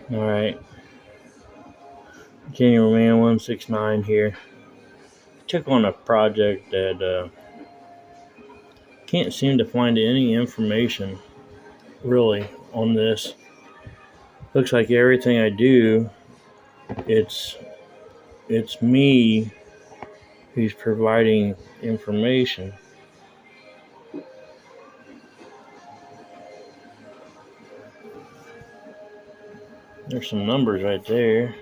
Alright, January 169 here. Took on a project that can't seem to find any information really on this. Looks like everything I do, it's me who's providing information. There's some numbers right there.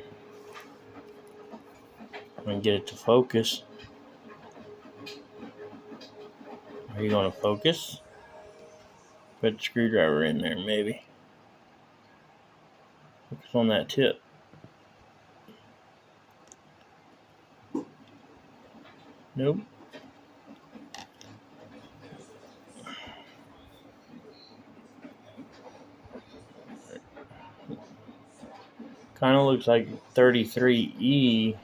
I'm gonna get it to focus. Are you gonna focus? Put the screwdriver in there, maybe. Focus on that tip. Nope. Kind of looks like 33E,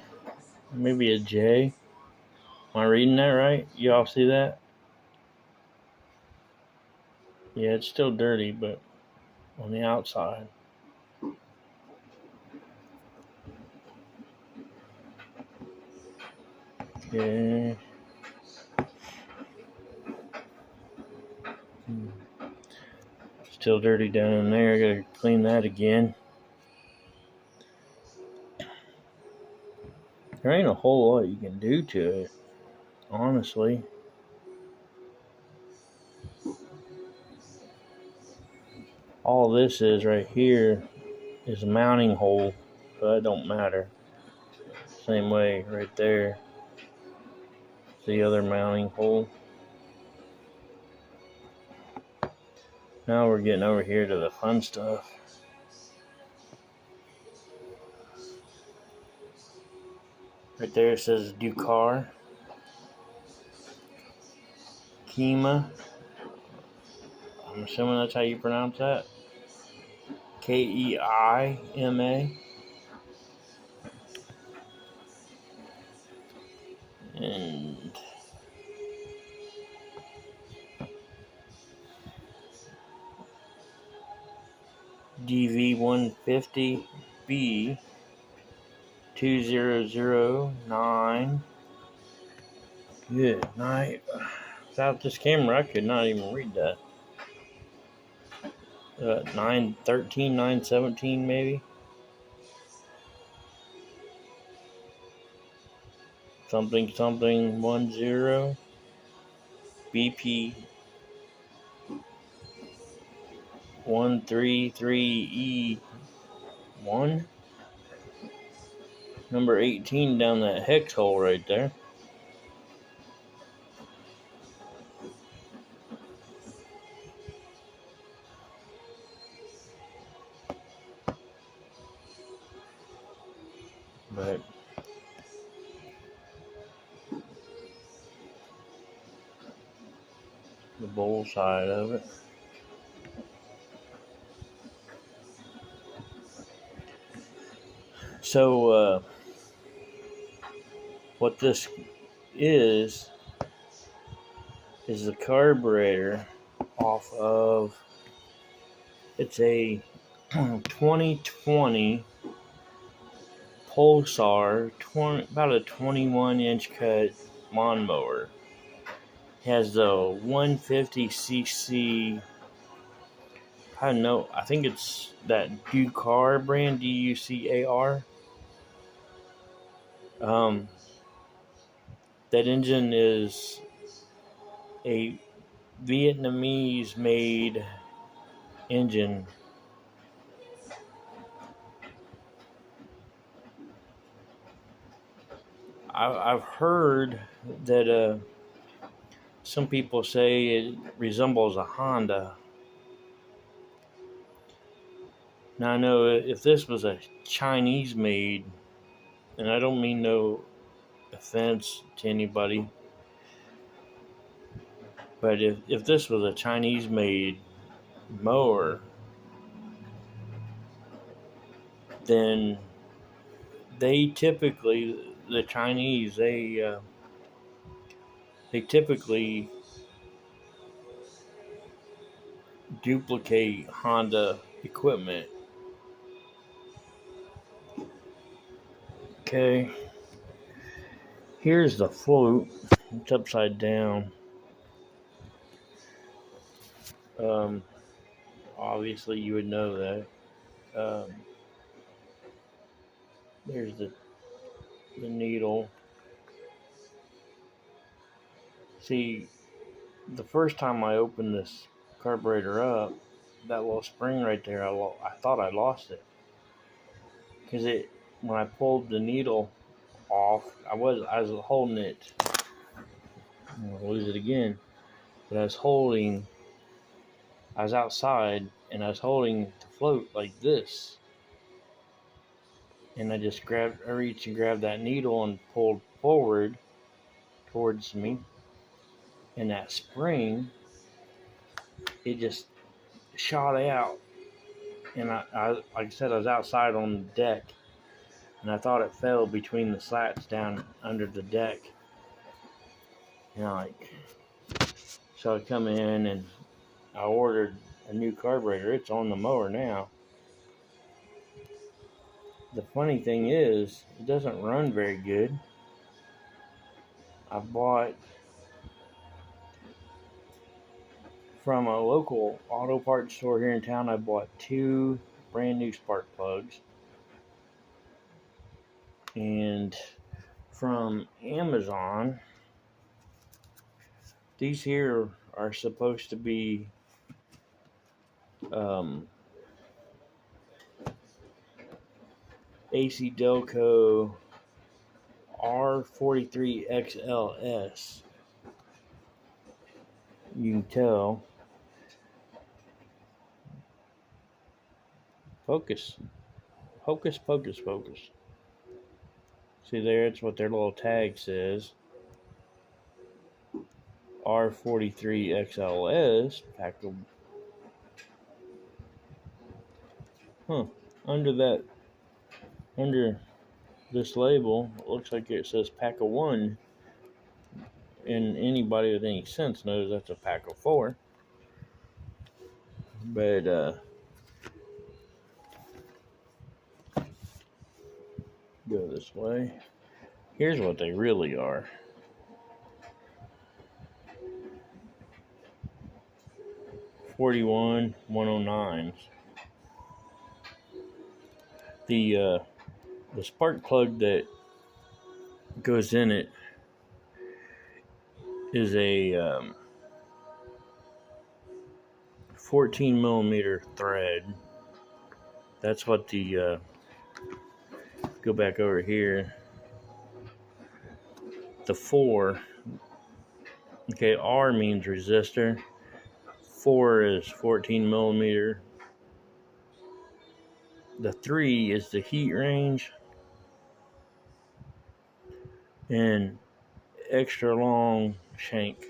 maybe a J. Am I reading that right? You all see that? Yeah, it's still dirty, but on the outside. Okay. Still dirty down in there. I gotta clean that again. There ain't a whole lot you can do to it, honestly. All this is right here is a mounting hole, but that don't matter. Same way right there. The other mounting hole. Now we're getting over here to the fun stuff. Right there it says Ducar. Kima. I'm assuming that's how you pronounce that. Keima. And DV150B 2009. Good night. Without this camera, I could not even read that. 913, 917 maybe. Something 10 BP 133E1 number 18 down that hex hole right there. But the bowl side of it. So what this is the carburetor off of, it's a 2020 Pulsar, about a 21-inch cut lawnmower. It has the 150cc. I don't know. I think it's that Ducar brand, Ducar. That engine is a Vietnamese-made engine. I've heard that some people say it resembles a Honda. Now I know if this was a Chinese-made, and I don't mean no offense to anybody, but if this was a Chinese-made mower, then they typically, the Chinese, they typically duplicate Honda equipment. Okay, here's the float. It's upside down. Obviously you would know that. There's the needle. See, the first time I opened this carburetor up, that little spring right there, I thought I lost it, because when I pulled the needle off, I was holding it. I'm gonna lose it again, but I was outside and I was holding the float like this, and I reached and grabbed that needle and pulled forward towards me, and that spring, it just shot out, and I like I said, I was outside on the deck, and I thought it fell between the slats down under the deck. So I come in and I ordered a new carburetor. It's on the mower now. The funny thing is, it doesn't run very good. I bought from a local auto parts store here in town. I bought 2 brand new spark plugs, and from Amazon, these here are supposed to be AC Delco R43XLS. You can tell. Focus. Hocus pocus focus. See there, it's what their little tag says. R43XLS. Under this label, it looks like it says pack of 1. And anybody with any sense knows that's a pack of 4. But go this way. Here's what they really are. '41 109s. The spark plug that goes in it is a 14 millimeter thread. That's what the go back over here. The 4, okay, R means resistor. 4 is 14 millimeter. The 3 is the heat range, and extra long shank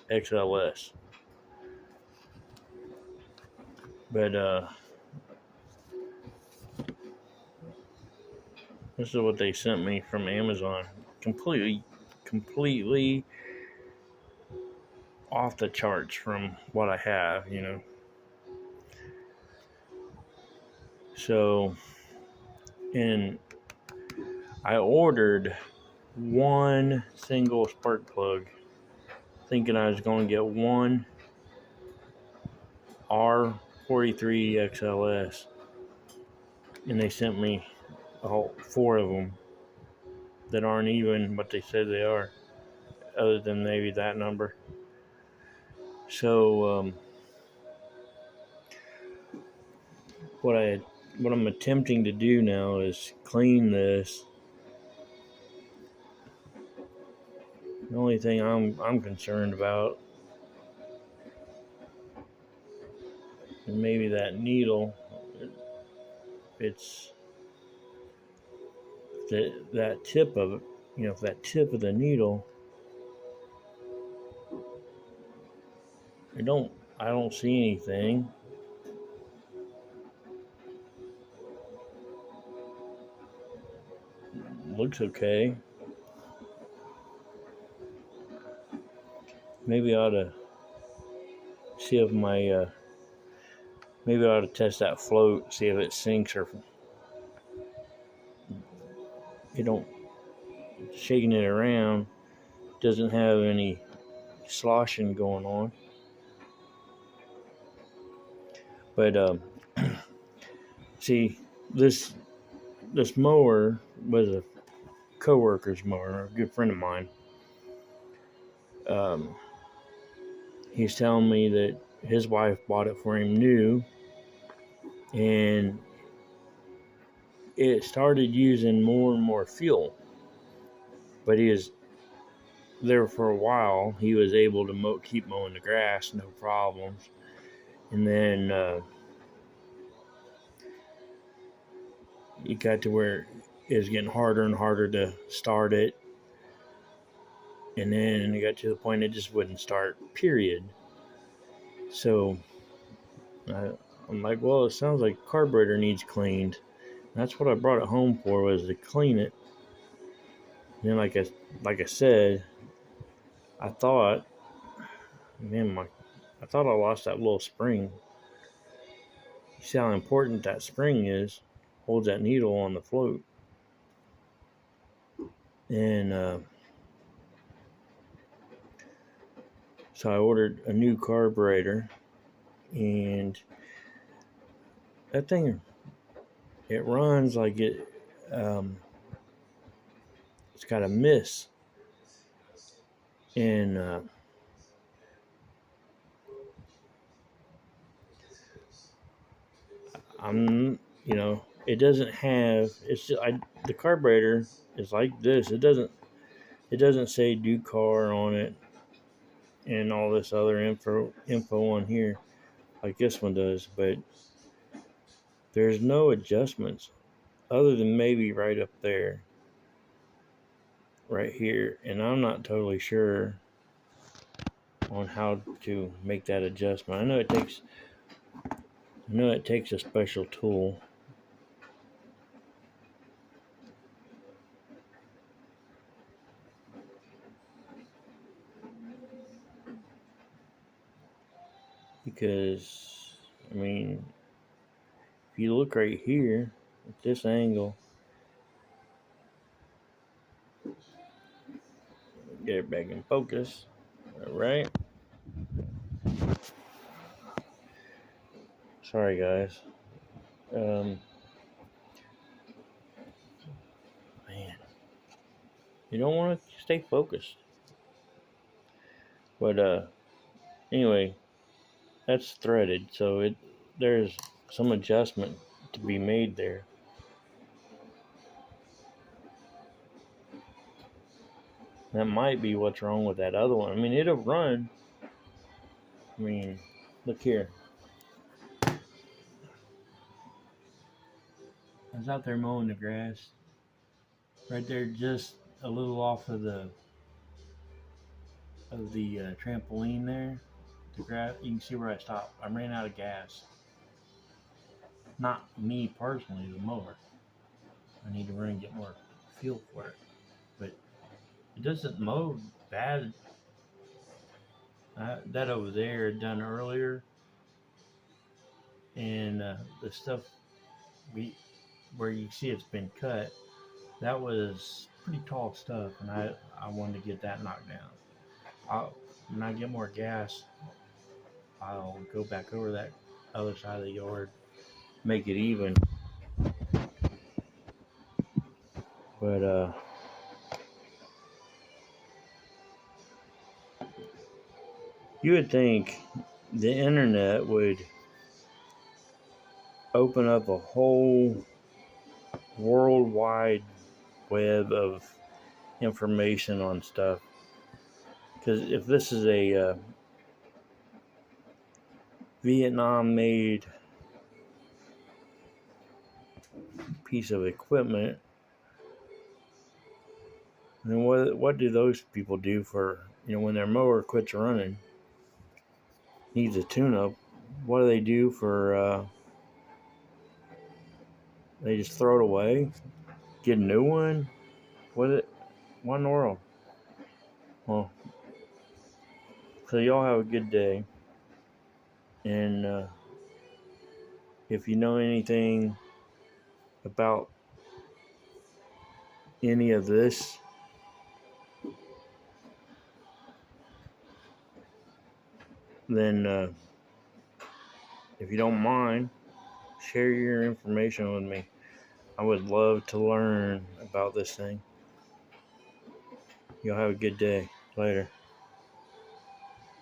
XLS. But this is what they sent me from Amazon. Completely off the charts from what I have, So, and I ordered 1 single spark plug, thinking I was going to get 1 R43XLS, and they sent me 4 of them that aren't even what they said they are, other than maybe that number. So what I'm attempting to do now is clean this. The only thing I'm concerned about is maybe that needle. It's that tip of it, that tip of the needle. I don't see anything. Looks okay. Maybe I ought to see if maybe I ought to test that float, see if it sinks or it don't, shaking it around doesn't have any sloshing going on. But see, this mower was a coworker's mower, a good friend of mine. He's telling me that his wife bought it for him new, and it started using more and more fuel. But he was there for a while. He was able to keep mowing the grass, no problems. And then it got to where it was getting harder and harder to start it. And then it got to the point it just wouldn't start, period. So I'm like, well, it sounds like the carburetor needs cleaned. And that's what I brought it home for, was to clean it. And then, like I said, I thought, I thought I lost that little spring. You see how important that spring is? Holds that needle on the float. And so I ordered a new carburetor, and that thing, it runs like it's got a miss. And it doesn't have. It's just the carburetor is like this. It doesn't say do car on it and all this other info on here like this one does. But there's no adjustments other than maybe right up there, right here, and I'm not totally sure on how to make that adjustment. I know it takes a special tool. Because, if you look right here at this angle, get it back in focus. All right. Sorry, guys. Man, you don't want to stay focused. But anyway, that's threaded, so there's some adjustment to be made there. That might be what's wrong with that other one. It'll run. Look here. I was out there mowing the grass. Right there, just a little off of the trampoline there. The grass, you can see where I stopped. I ran out of gas. Not me personally, the mower. I need to run and get more fuel for it. But it doesn't mow bad. That over there done earlier, and the stuff where you see it's been cut, that was pretty tall stuff, and I wanted to get that knocked down. When I get more gas, I'll go back over that other side of the yard, make it even. But you would think the internet would open up a whole worldwide web of information on stuff. Because if this is a Vietnam-made piece of equipment, then what do those people do for, when their mower quits running, needs a tune-up? What do they do for? They just throw it away, get a new one. What in the world? Well, so y'all have a good day, and if you know anything about any of this, then if you don't mind, share your information with me. I would love to learn about this thing. Y'all have a good day. Later.